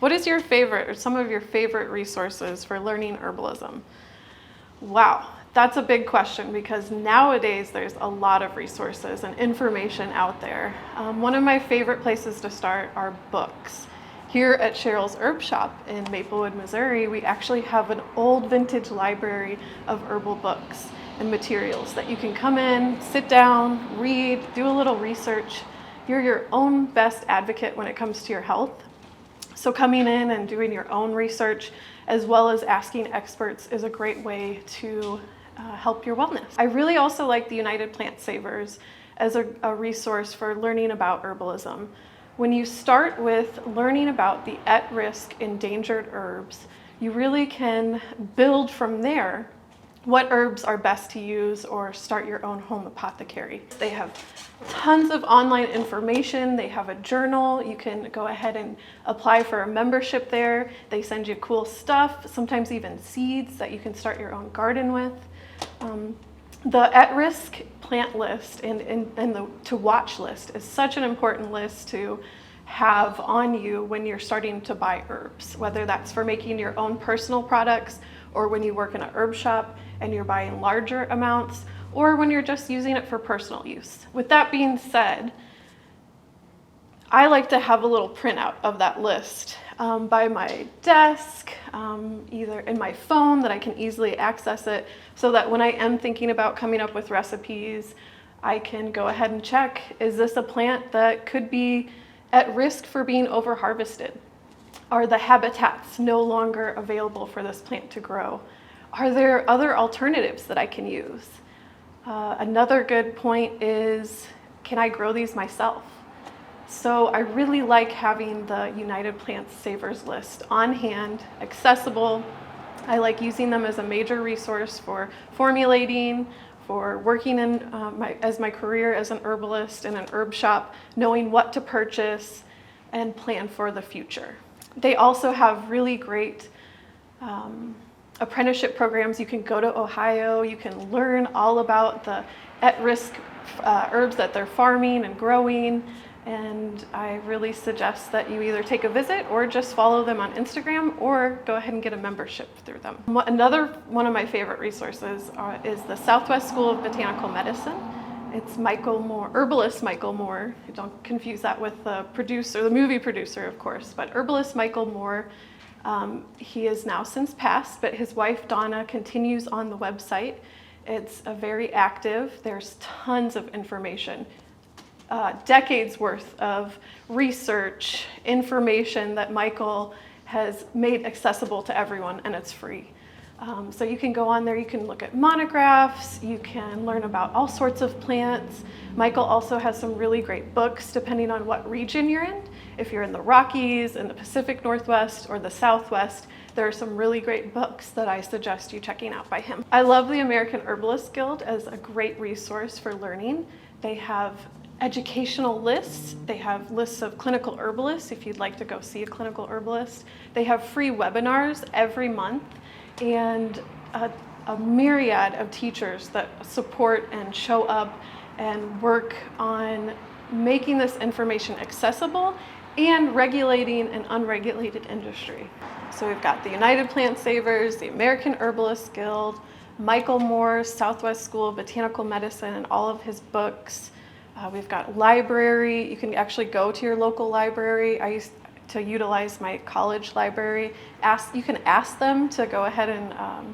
What is your favorite or some of your favorite resources for learning herbalism? Wow, that's a big question because nowadays there's a lot of resources and information out there. One of my favorite places to start are books. Here at Cheryl's Herb Shop in Maplewood, Missouri, we actually have an old vintage library of herbal books and materials that you can come in, sit down, read, do a little research. You're your own best advocate when it comes to your health. So coming in and doing your own research as well as asking experts is a great way to help your wellness. I really also like the United Plant Savers as a resource for learning about herbalism. When you start with learning about the at-risk endangered herbs, you really can build from there what herbs are best to use or start your own home apothecary. They have tons of online information. They have a journal. You can go ahead and apply for a membership there. They send you cool stuff, sometimes even seeds that you can start your own garden with. The at-risk plant list and the to-watch list is such an important list to have on you when you're starting to buy herbs, whether that's for making your own personal products or when you work in a herb shop and you're buying larger amounts, or when you're just using it for personal use. With that being said, I like to have a little printout of that list by my desk, either in my phone that I can easily access it, so that when I am thinking about coming up with recipes, I can go ahead and check, is this a plant that could be at risk for being over-harvested? Are the habitats no longer available for this plant to grow? Are there other alternatives that I can use? Another good point is, can I grow these myself? So I really like having the United Plant Savers list on hand, accessible. I like using them as a major resource for formulating, for working in as my career as an herbalist in an herb shop, knowing what to purchase and plan for the future. They also have really great apprenticeship programs. You can go to Ohio, you can learn all about the at-risk herbs that they're farming and growing, and I really suggest that you either take a visit or just follow them on Instagram or go ahead and get a membership through them. Another one of my favorite resources is the Southwest School of Botanical Medicine. It's Michael Moore, Herbalist Michael Moore. Don't confuse that with the producer, the movie producer, of course, but Herbalist Michael Moore. He is now since passed, but his wife Donna continues on the website. It's very active. There's tons of information, decades worth of research, information that Michael has made accessible to everyone, and it's free. So you can go on there, you can look at monographs, you can learn about all sorts of plants. Michael also has some really great books depending on what region you're in. If you're in the Rockies, in the Pacific Northwest, or the Southwest, there are some really great books that I suggest you checking out by him. I love the American Herbalist Guild as a great resource for learning. They have educational lists. They have lists of clinical herbalists if you'd like to go see a clinical herbalist. They have free webinars every month and a myriad of teachers that support and show up and work on making this information accessible and regulating an unregulated industry. So we've got the United Plant Savers, the American Herbalist Guild, Michael Moore's Southwest School of Botanical Medicine and all of his books. We've got library. You can actually go to your local library. I used to utilize my college library. You can ask them to go ahead and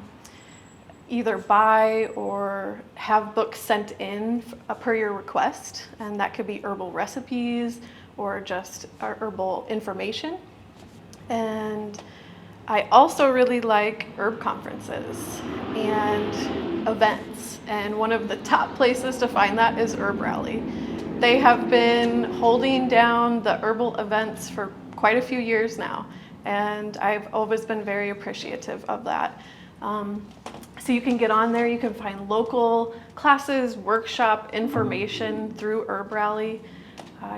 either buy or have books sent in per your request, and that could be herbal recipes or just herbal information. And I also really like herb conferences and events, and one of the top places to find that is HerbRally. They have been holding down the herbal events for quite a few years now, and I've always been very appreciative of that. So you can get on there, you can find local classes, workshop information through HerbRally.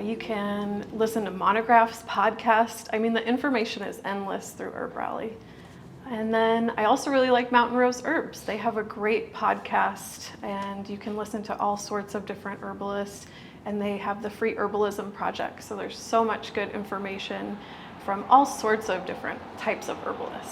You can listen to monographs, podcasts. I mean, the information is endless through HerbRally. And then I also really like Mountain Rose Herbs. They have a great podcast, and you can listen to all sorts of different herbalists, and they have the free Herbalism project. So there's so much good information from all sorts of different types of herbalists.